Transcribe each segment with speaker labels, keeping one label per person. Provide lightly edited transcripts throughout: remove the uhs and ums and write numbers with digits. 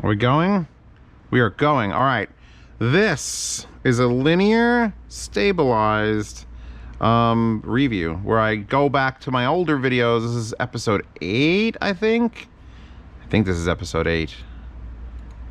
Speaker 1: Are we going? We are going. All right. This is a linear stabilized review where I go back to my older videos. This is episode 8, I think. I think this is episode 8.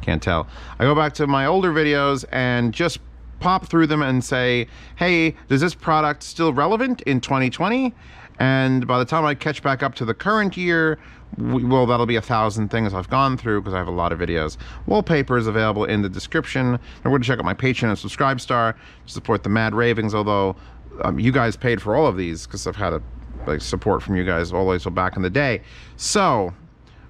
Speaker 1: Can't tell. I go back to my older videos and just pop through them and say, hey, is this product still relevant in 2020? And by the time I catch back up to the current year, well, that'll be 1,000 things I've gone through because I have a lot of videos. Wallpaper is available in the description. Remember to check out my Patreon and Subscribestar to support the mad ravings, although you guys paid for all of these because I've had support from you guys all the way till back in the day. So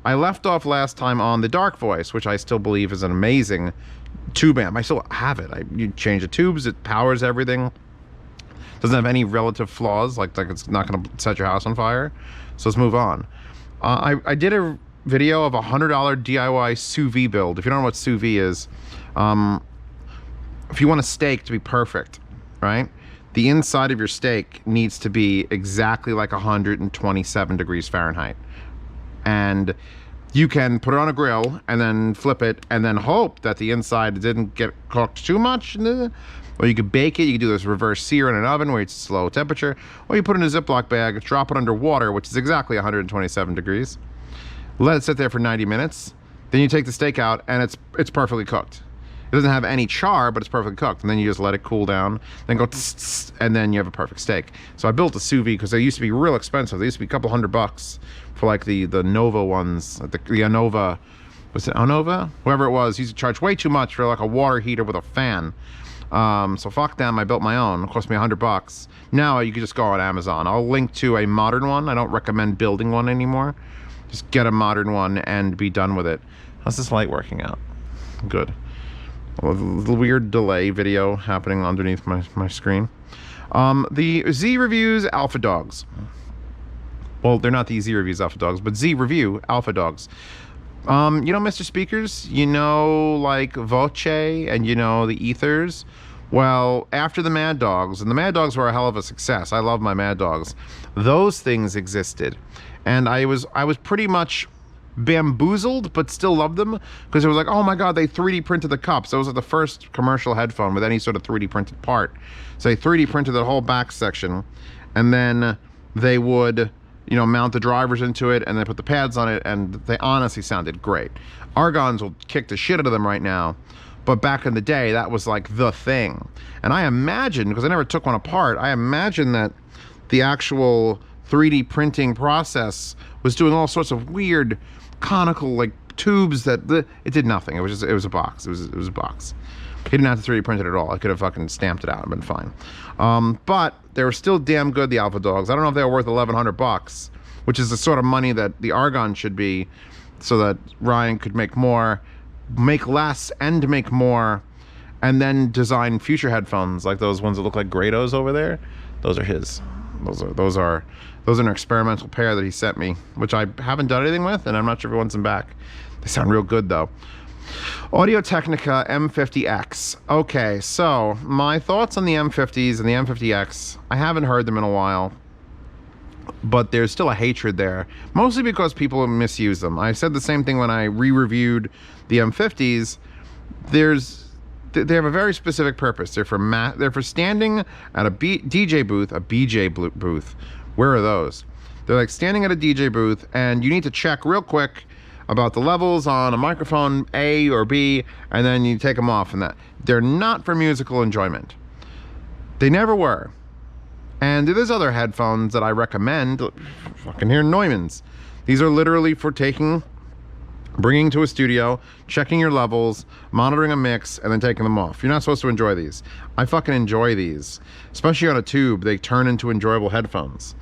Speaker 1: I left off last time on the Dark Voice, which I still believe is an amazing tube amp. I still have it. You change the tubes, it powers everything. Doesn't have any relative flaws, like it's not going to set your house on fire. So let's move on. I did a video of a $100 DIY sous vide build. If you don't know what sous vide is, if you want a steak to be perfect, right? The inside of your steak needs to be exactly like 127 degrees Fahrenheit. And you can put it on a grill and then flip it and then hope that the inside didn't get cooked too much. Or you could bake it. You could do this reverse sear in an oven where it's slow temperature. Or you put it in a Ziploc bag, drop it under water, which is exactly 127 degrees. Let it sit there for 90 minutes. Then you take the steak out and it's perfectly cooked. It doesn't have any char, but it's perfectly cooked. And then you just let it cool down, then go tss, and then you have a perfect steak. So I built a sous vide because they used to be real expensive. They used to be a couple $100 for like the Nova ones, the Anova. Was it Anova? Whoever it was, used to charge way too much for like a water heater with a fan. So fuck them, I built my own. It cost me $100. Now you can just go on Amazon. I'll link to a modern one. I don't recommend building one anymore. Just get a modern one and be done with it. How's this light working out? Good. A little weird delay video happening underneath my screen. The Z Reviews Alpha Dogs. Well, they're not the Z Reviews Alpha Dogs, but Z Review Alpha Dogs. You know Mr. Speakers? You know, like Voce and you know the Ethers? Well, after the Mad Dogs, and the Mad Dogs were a hell of a success. I love my Mad Dogs. Those things existed. And I was pretty much bamboozled, but still loved them because it was like, oh my god, they 3D printed the cups. Those are the first commercial headphone with any sort of 3D printed part. So they 3D printed the whole back section, and then they would, you know, mount the drivers into it and then put the pads on it, and they honestly sounded great. Argons will kick the shit out of them right now, but back in the day that was like the thing. And I imagine, because I never took one apart, I imagine that the actual 3D printing process was doing all sorts of weird conical like tubes that it did nothing. It was a box. It was a box. He didn't have to 3D print it at all. I could have fucking stamped it out and been fine. But they were still damn good, the Alpha Dogs. I don't know if they were worth $1,100, which is the sort of money that the Argon should be, so that Ryan could make more, make less, and make more, and then design future headphones like those ones that look like Grados over there. Those are his. Those are an experimental pair that he sent me, which I haven't done anything with, and I'm not sure if he wants them back. They sound real good though. Audio-Technica M50X. Okay, so my thoughts on the M50s and the M50X. I haven't heard them in a while, but there's still a hatred there, mostly because people misuse them. I said the same thing when I re-reviewed the M50s. They have a very specific purpose. They're for standing at a DJ booth, a BJ booth. Where are those? They're like standing at a DJ booth, and you need to check real quick about the levels on a microphone A or B, and then you take them off. And that they're not for musical enjoyment. They never were. And there's other headphones that I recommend. Fucking hear Neumann's. These are literally for bringing to a studio, checking your levels, monitoring a mix, and then taking them off. You're not supposed to enjoy these. I fucking enjoy these. Especially on a tube, they turn into enjoyable headphones.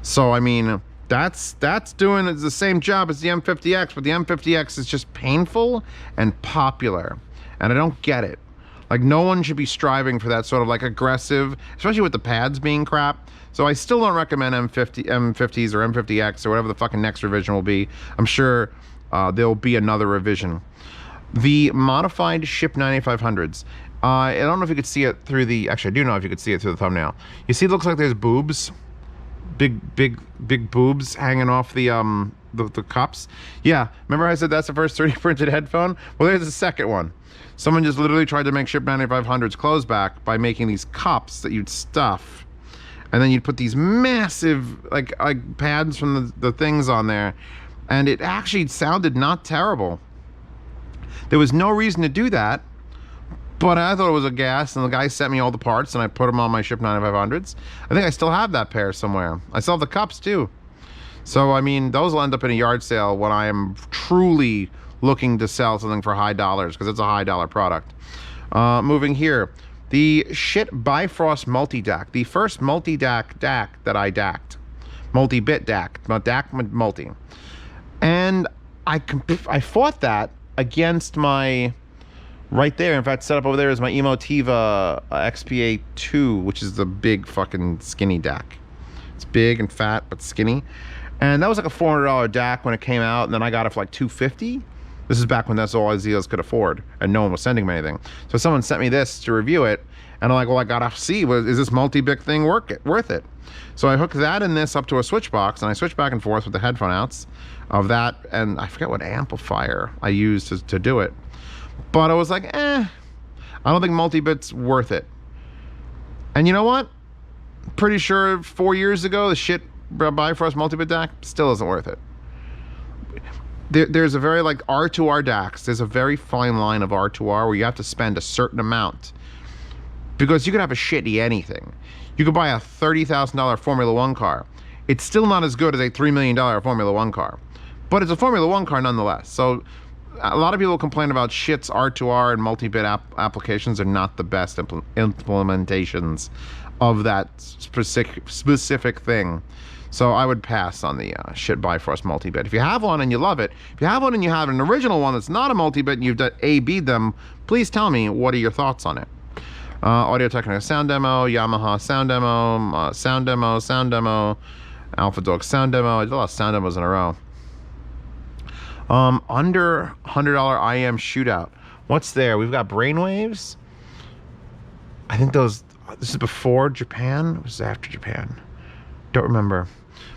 Speaker 1: So, I mean, that's doing the same job as the M50X, but the M50X is just painful and popular. And I don't get it. Like, no one should be striving for that sort of, like, aggressive, especially with the pads being crap. So I still don't recommend M50s or M50X or whatever the fucking next revision will be. I'm sure there'll be another revision. The modified Ship 9500s. I don't know if you could see it through the... Actually, I do know if you could see it through the thumbnail. You see, it looks like there's boobs. Big boobs hanging off the the cups. Yeah, remember I said that's the first 3D printed headphone? Well, there's the second one. Someone just literally tried to make Ship 9500's clothes back by making these cups that you'd stuff, and then you'd put these massive like pads from the things on there, and it actually sounded not terrible. There was no reason to do that, but I thought it was a gas, and the guy sent me all the parts, and I put them on my Ship 9500s. I think I still have that pair somewhere. I still have the cups too. So, I mean, those will end up in a yard sale when I am truly looking to sell something for high dollars, because it's a high dollar product. Moving here, the Bifrost Multi-DAC, the first multi-DAC that I DAC'd. Multi-bit DAC, not DAC, multi. And I fought that against my, right there, in fact, set up over there is my Emotiva XPA2, which is the big fucking skinny DAC. It's big and fat, but skinny. And that was like a $400 DAC when it came out, and then I got it for like $250. This is back when that's all Zeals could afford, and no one was sending me anything. So someone sent me this to review it, and I'm like, well, I gotta see, is this multi-bit thing worth it? So I hooked that and this up to a switch box, and I switched back and forth with the headphone outs of that, and I forget what amplifier I used to do it. But I was like, I don't think multi-bit's worth it. And you know what? Pretty sure 4 years ago, the Bifrost Multibit DAC still isn't worth it. There's a very, like, R2R DACs, there's a very fine line of R2R where you have to spend a certain amount. Because you could have a shitty anything. You could buy a $30,000 Formula One car. It's still not as good as a $3 million Formula One car. But it's a Formula One car nonetheless. So a lot of people complain about shit's R2R and multi-bit applications are not the best implementations of that specific thing. So I would pass on the shit Bifrost multi-bit. If you have one and you love it, if you have one and you have an original one that's not a multi-bit and you've A-B'd them, please tell me what are your thoughts on it. Audio-Technica sound demo, Yamaha sound demo, Alpha Dog sound demo. I did a lot of sound demos in a row. Under $100 IM shootout. What's there? We've got Brainwaves. I think this is before Japan. It was after Japan. Don't remember.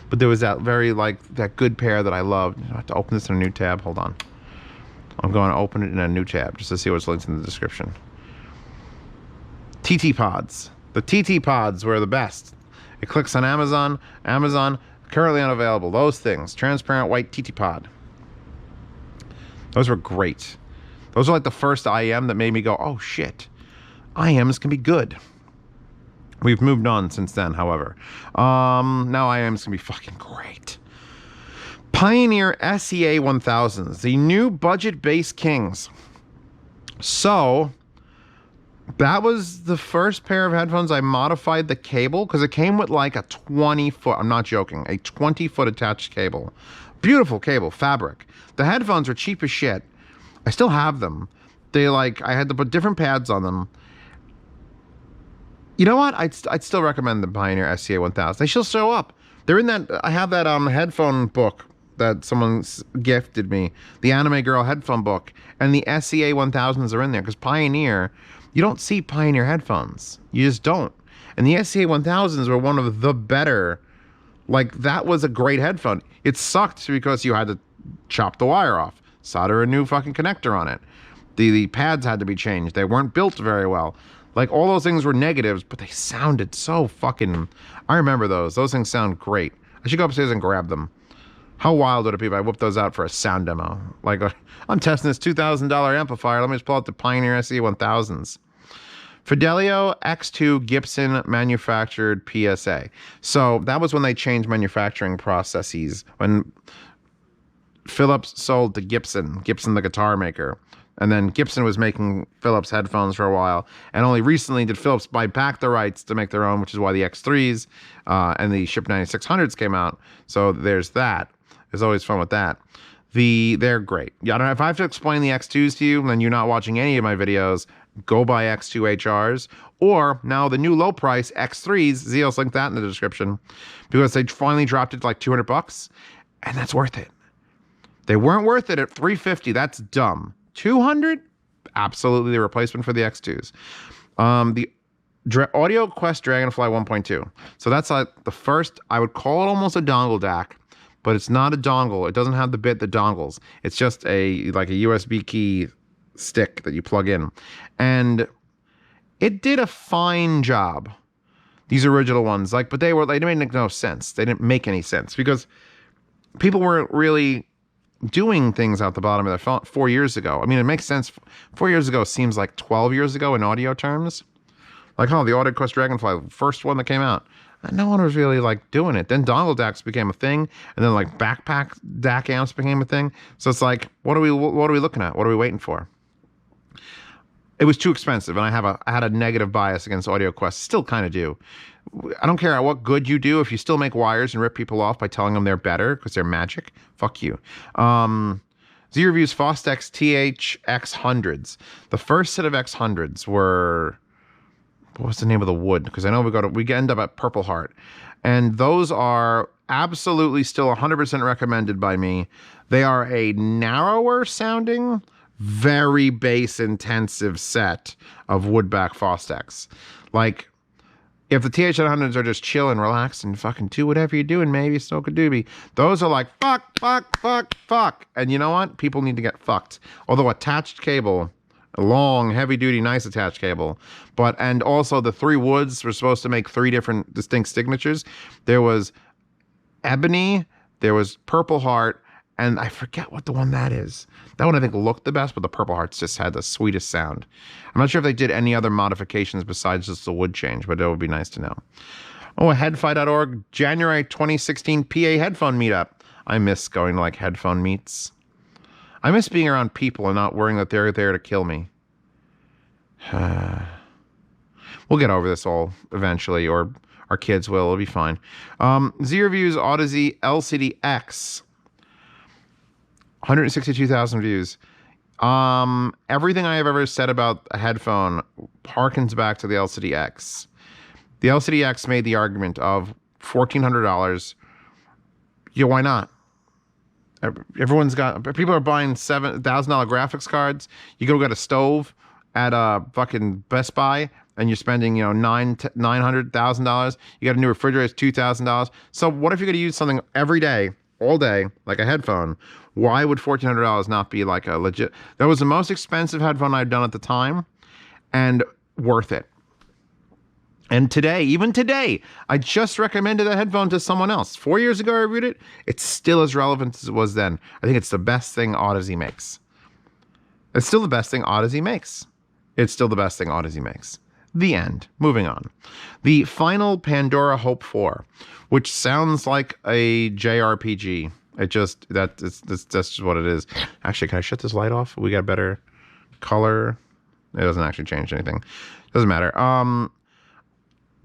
Speaker 1: But there was that that good pair that I loved. I have to open this in a new tab. Hold on. I'm going to open it in a new tab just to see what's linked in the description. TTpods. The TTpods were the best. It clicks on Amazon. Amazon, currently unavailable. Those things. Transparent white TTpod. Those were great. Those are like the first IM that made me go, oh shit. IMs can be good. We've moved on since then, however. Now IMs can be fucking great. Pioneer SEA 1000s, the new budget-based kings. So, that was the first pair of headphones I modified the cable, because it came with like a 20-foot, I'm not joking, a 20-foot attached cable. Beautiful cable, fabric. The headphones are cheap as shit. I still have them. I had to put different pads on them. You know what? I'd still recommend the Pioneer SEA 1000. They still show up. They're in that, I have that headphone book that someone gifted me. The Anime Girl headphone book. And the SEA 1000s are in there. Because Pioneer, you don't see Pioneer headphones. You just don't. And the SEA 1000s were one of the better. Like, that was a great headphone. It sucked because you had to chop the wire off. Solder a new fucking connector on it. The pads had to be changed. They weren't built very well. Like, all those things were negatives, but they sounded so fucking... I remember those. Those things sound great. I should go upstairs and grab them. How wild would it be if I whipped those out for a sound demo? Like, I'm testing this $2,000 amplifier. Let me just pull out the Pioneer SE 1000s. Fidelio X2 Gibson manufactured PSA. So that was when they changed manufacturing processes. When Philips sold to Gibson the guitar maker. And then Gibson was making Philips headphones for a while. And only recently did Philips buy back the rights to make their own, which is why the X3s and the Ship 9600s came out. So there's that. There's always fun with that. They're great. Yeah, I don't know if I have to explain the X2s to you, then you're not watching any of my videos. Go buy X2 HRs. Or now the new low price X3s. Zeal's linked that in the description. Because they finally dropped it to like $200. And that's worth it. They weren't worth it at $350. That's dumb. $200? Absolutely the replacement for the X2s. The Audioquest Dragonfly 1.2. So that's like the first, I would call it almost a dongle DAC, but it's not a dongle. It doesn't have the bit that dongles. It's just like a USB key stick that you plug in. And it did a fine job. These original ones, but they made no sense. They didn't make any sense because people weren't really doing things out the bottom of their phone 4 years ago. I mean, it makes sense. 4 years ago seems like 12 years ago in audio terms. Like, the Audioquest Dragonfly, first one that came out. No one was really doing it. Then dongle DACs became a thing, and then backpack DAC amps became a thing. So it's what are we looking at? What are we waiting for? It was too expensive, and I had a negative bias against Audioquest. Still kind of do. I don't care what good you do. If you still make wires and rip people off by telling them they're better because they're magic, fuck you. Z Reviews Fostex THX100s. The first set of X100s were, what's the name of the wood? Because I know we end up at Purple Heart, and those are absolutely still 100% recommended by me. They are a narrower sounding, very bass intensive set of woodback Fostex. If the TH100s are just chill and relaxed and fucking do whatever you're doing, maybe smoke a doobie. Those are fuck. And you know what? People need to get fucked. Although attached cable, a long, heavy duty, nice attached cable. And also the 3 woods were supposed to make 3 different distinct signatures. There was ebony, there was Purple Heart, and I forget what the one that is. That one I think looked the best, but the Purple Hearts just had the sweetest sound. I'm not sure if they did any other modifications besides just the wood change, but it would be nice to know. Oh, headfi.org, January 2016 PA headphone meetup. I miss going to headphone meets. I miss being around people and not worrying that they're there to kill me. We'll get over this all eventually, or our kids will. It'll be fine. Z Reviews Odyssey LCD-X. 162,000 views. Everything I have ever said about a headphone harkens back to the LCD-X. The LCD-X made the argument of $1,400. Yeah, why not? People are buying $7,000 graphics cards. You go get a stove at a fucking Best Buy, and you're spending, $900,000. You got a new refrigerator, it's $2,000. So what if you're going to use something every day, all day, like a headphone? Why would $1,400 not be a legit? That was the most expensive headphone I'd done at the time, and worth it. And even today, I just recommended that headphone to someone else. 4 years ago, I reviewed it. It's still as relevant as it was then. I think it's the best thing Odyssey makes. It's still the best thing Odyssey makes. The end. Moving on. The final Pandora Hope 4, which sounds like a JRPG. That's just what it is. Actually, can I shut this light off? We got better color. It doesn't actually change anything. Doesn't matter.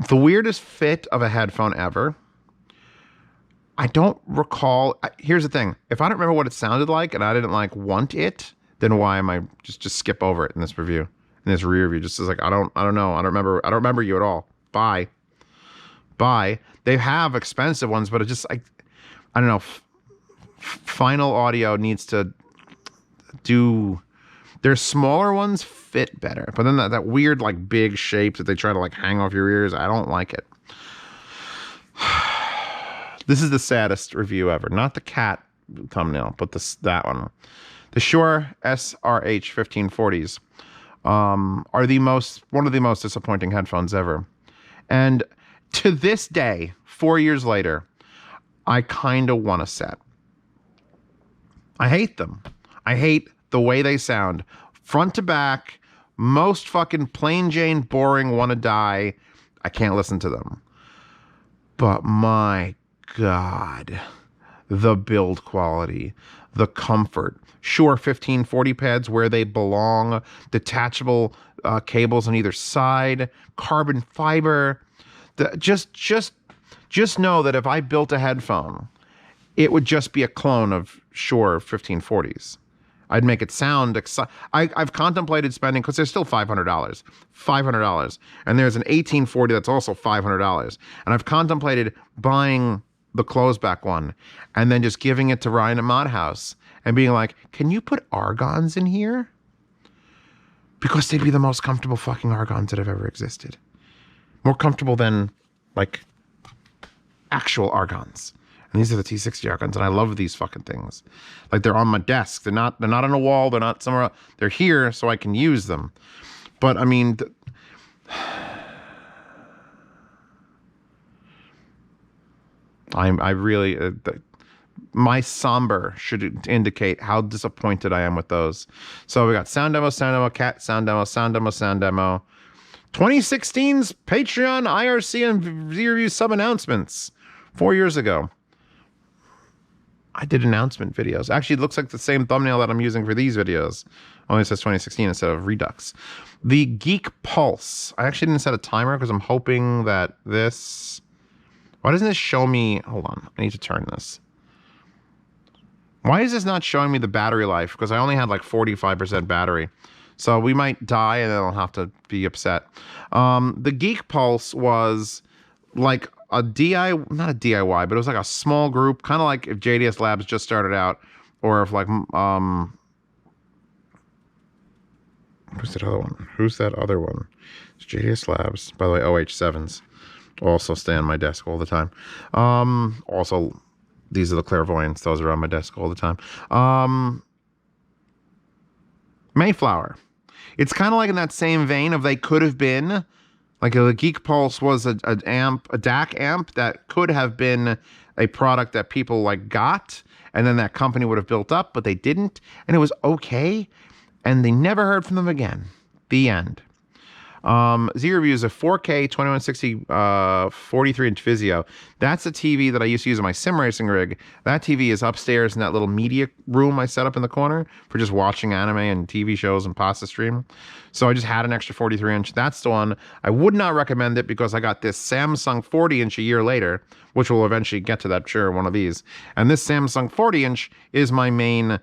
Speaker 1: The weirdest fit of a headphone ever. I don't recall. Here's the thing. If I don't remember what it sounded like and I didn't want it, then why am I just skip over it in this review? In this review, just as I don't know. I don't remember you at all. Bye. They have expensive ones, but it just I don't know. Final Audio needs to do. Their smaller ones fit better, but then that weird big shape that they try to hang off your ears, I don't like it. This is the saddest review ever. Not the cat thumbnail, but that one. The Shure SRH 1540s are one of the most disappointing headphones ever. And to this day, 4 years later, I kind of want a set. I hate them. I hate the way they sound. Front to back, most fucking plain Jane, boring, wanna die. I can't listen to them. But my God, the build quality, the comfort. Shure 1540 pads where they belong, detachable cables on either side, carbon fiber. Just know that if I built a headphone, it would just be a clone of Shure 1540s. I'd make it sound I've contemplated spending, because they're still $500. And there's an 1840 that's also $500. And I've contemplated buying the closed-back one and then just giving it to Ryan at Mod House and being like, can you put argons in here? Because they'd be the most comfortable fucking argons that have ever existed. More comfortable than, actual argons. And these are the T60 arc guns, and I love these fucking things. Like, they're on my desk. They're not on a wall. They're not somewhere else. They're here so I can use them. But I mean, I really my somber should indicate how disappointed I am with those. So we got sound demo, cat, sound demo, sound demo, sound demo. 2016's Patreon, IRC, and Z-Review sub-announcements 4 years ago. I did announcement videos. Actually, it looks like the same thumbnail that I'm using for these videos. Only says 2016 instead of Redux. The Geek Pulse. I actually didn't set a timer because I'm hoping that this... Why doesn't this show me... Hold on. I need to turn this. Why is this not showing me the battery life? Because I only had like 45% battery. So we might die and then I'll have to be upset. The Geek Pulse was like a DIY, not a DIY, but it was like a small group, kind of like if JDS Labs just started out, or if like, who's that other one? Who's that other one? It's JDS Labs. By the way, OH7s also stay on my desk all the time. Also, these are the clairvoyants. Those are on my desk all the time. Mayflower. It's kind of like in that same vein of they could have been, like the Geek Pulse was a DAC amp that could have been a product that people like got, and then that company would have built up, but they didn't, and it was okay, and they never heard from them again. The end. Z-Review is a 4K 2160 43-inch Vizio. That's a TV that I used to use in my sim racing rig. That TV is upstairs in that little media room I set up in the corner for just watching anime and TV shows and pasta stream. So I just had an extra 43-inch. That's the one. I would not recommend it because I got this Samsung 40-inch a year later, which will eventually get to that, sure, one of these. And this Samsung 40-inch is my main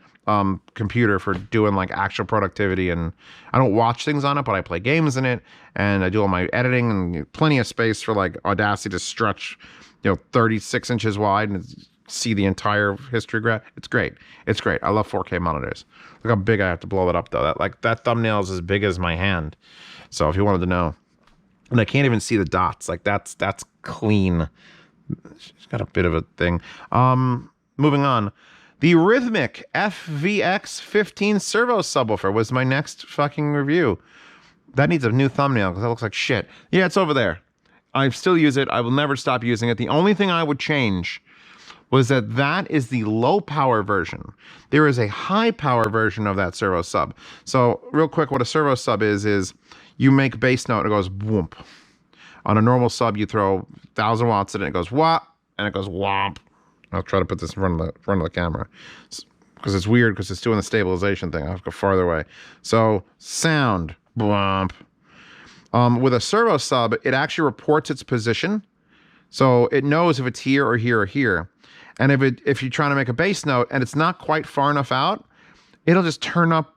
Speaker 1: computer for doing like actual productivity, and I don't watch things on it, but I play games in it, and I do all my editing, and plenty of space for like Audacity to stretch, 36 inches wide and see the entire history graph. It's great. It's great. I love 4K monitors. Look how big I have to blow it up though. That thumbnail is as big as my hand. So if you wanted to know, and I can't even see the dots. Like that's clean. It's got a bit of a thing. Moving on. The Rythmik FVX15 servo subwoofer was my next fucking review. That needs a new thumbnail because that looks like shit. Yeah, it's over there. I still use it. I will never stop using it. The only thing I would change was that is the low power version. There is a high power version of that servo sub. So real quick, what a servo sub is you make bass note and it goes whoomp. On a normal sub, you throw 1,000 watts in it, it goes whop, and it goes whomp. I'll try to put this in front of the camera because it's weird because it's doing the stabilization thing. I have to go farther away. So sound, blump. With a servo sub, it actually reports its position. So it knows if it's here or here or here. And if you're trying to make a bass note and it's not quite far enough out, it'll just turn up.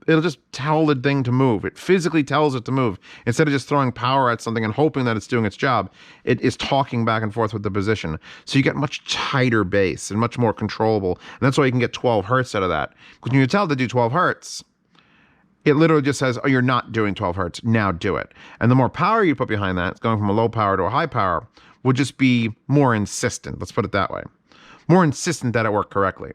Speaker 1: It'll just tell the thing to move. It physically tells it to move. Instead of just throwing power at something and hoping that it's doing its job, it is talking back and forth with the position. So you get much tighter bass and much more controllable. And that's why you can get 12 hertz out of that. Because when you tell it to do 12 hertz, it literally just says, oh, you're not doing 12 hertz. Now do it. And the more power you put behind that, it's going from a low power to a high power, will just be more insistent. Let's put it that way. More insistent that it worked correctly.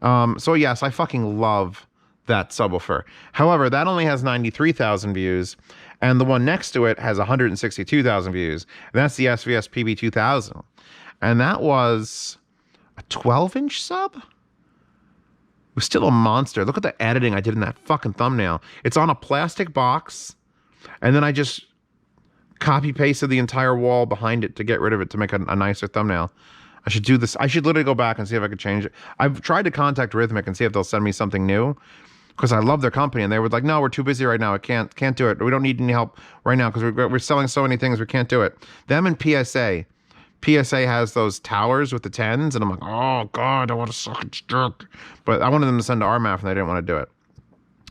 Speaker 1: So yes, I fucking love that subwoofer. However, that only has 93,000 views, and the one next to it has 162,000 views. And that's the SVS PB2000. And that was a 12-inch sub? It was still a monster. Look at the editing I did in that fucking thumbnail. It's on a plastic box, and then I just copy-pasted the entire wall behind it to get rid of it to make a nicer thumbnail. I should do this. I should literally go back and see if I could change it. I've tried to contact Rythmik and see if they'll send me something new, because I love their company, and they were like, no, we're too busy right now. I can't do it. We don't need any help right now because we're selling so many things. We can't do it. Them and PSA. PSA has those towers with the 10s, and I'm like, oh, God, I want to suck its dick. But I wanted them to send to RMAF, and they didn't want to do it.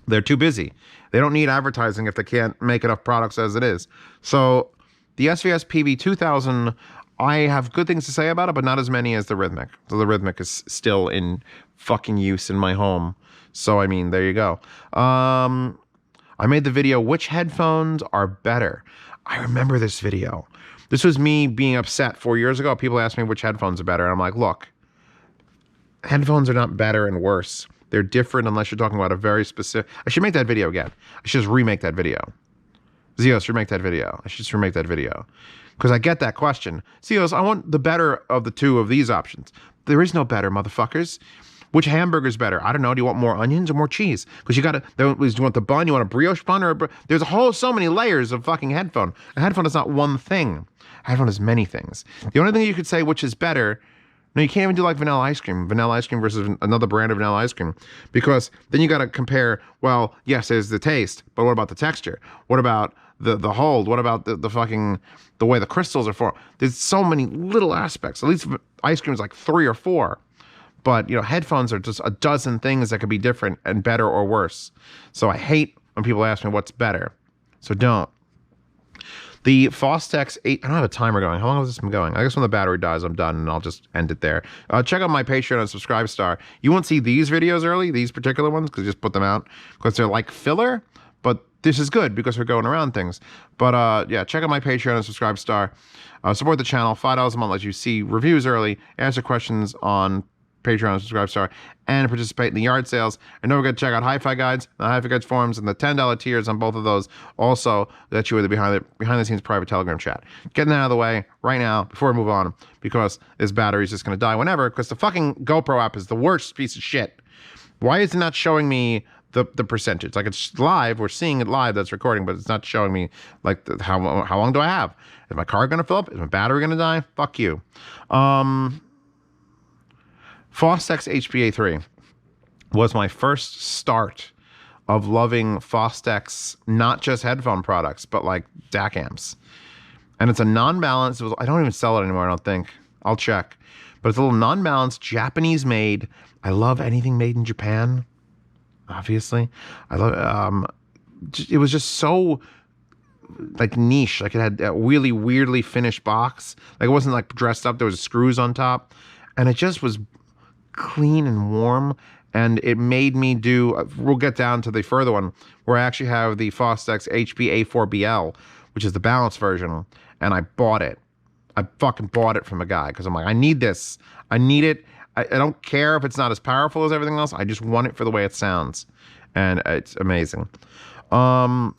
Speaker 1: They're too busy. They don't need advertising if they can't make enough products as it is. So the SVS PB2000, I have good things to say about it, but not as many as the Rythmik. So the Rythmik is still in fucking use in my home. So, I mean, there you go. I made the video, which headphones are better? I remember this video. This was me being upset 4 years ago. People asked me which headphones are better. And I'm like, look, headphones are not better and worse. They're different unless you're talking about a very specific... I should make that video again. I should just remake that video. Zeos, remake that video. I should just remake that video. Because I get that question. Zeos, I want the better of the two of these options. There is no better, motherfuckers. Which hamburger's better? I don't know. Do you want more onions or more cheese? Because you got to... Do you want the bun? You want a brioche bun? There's so many layers of fucking headphone. A headphone is not one thing. A headphone is many things. The only thing you could say which is better... No, you can't even do like vanilla ice cream versus another brand of vanilla ice cream, because then you got to compare, well, yes, there's the taste, but what about the texture? What about the hold? What about the way the crystals are formed? There's so many little aspects. At least ice cream is like 3 or 4. But, headphones are just a dozen things that could be different and better or worse. So I hate when people ask me what's better. So don't. The Fostex 8, I don't have a timer going. How long has this been going? I guess when the battery dies, I'm done, and I'll just end it there. Check out my Patreon and Subscribestar. You won't see these videos early, these particular ones, because I just put them out, because they're like filler, but this is good, because we're going around things. But, yeah, check out my Patreon and Subscribestar. Support the channel. $5 a month lets you see reviews early, answer questions on Patreon and Subscribestar, and participate in the yard sales. And don't forget to check out Hi-Fi Guides, the Hi-Fi Guides forums, and the $10 tiers on both of those also let you with the behind the scenes private Telegram chat. Getting that out of the way right now before we move on, because this battery is just going to die whenever, because the fucking GoPro app is the worst piece of shit. Why is it not showing me the percentage? Like, it's live, we're seeing it live, that's recording, but it's not showing me like how long do I have? Is my car going to fill up? Is my battery going to die? Fuck you. Fostex HP-3 was my first start of loving Fostex, not just headphone products, but like DAC amps. And it's a non-balanced, I don't even sell it anymore, I don't think. I'll check. But it's a little non-balanced, Japanese made. I love anything made in Japan, obviously. I love, it was just so like niche. Like, it had a really weirdly finished box. Like, it wasn't like dressed up, there was screws on top. And it just was clean and warm, and it made me do, we'll get down to the further one, where I actually have the Fostex HP-A4BL, which is the balanced version, and I bought it. I fucking bought it from a guy, because I'm like, I need this. I need it. I don't care if it's not as powerful as everything else. I just want it for the way it sounds, and it's amazing. The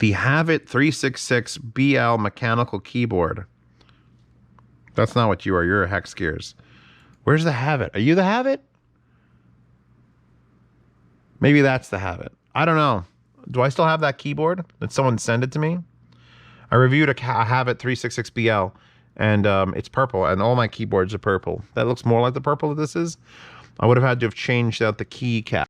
Speaker 1: Havit 366BL mechanical keyboard. That's not what you are. You're a Hex Gears. Where's the Havit? Are you the Havit? Maybe that's the Havit. I don't know. Do I still have that keyboard? Did someone send it to me? I reviewed a Havit 366BL, and it's purple, and all my keyboards are purple. That looks more like the purple that this is. I would have had to have changed out the key cap.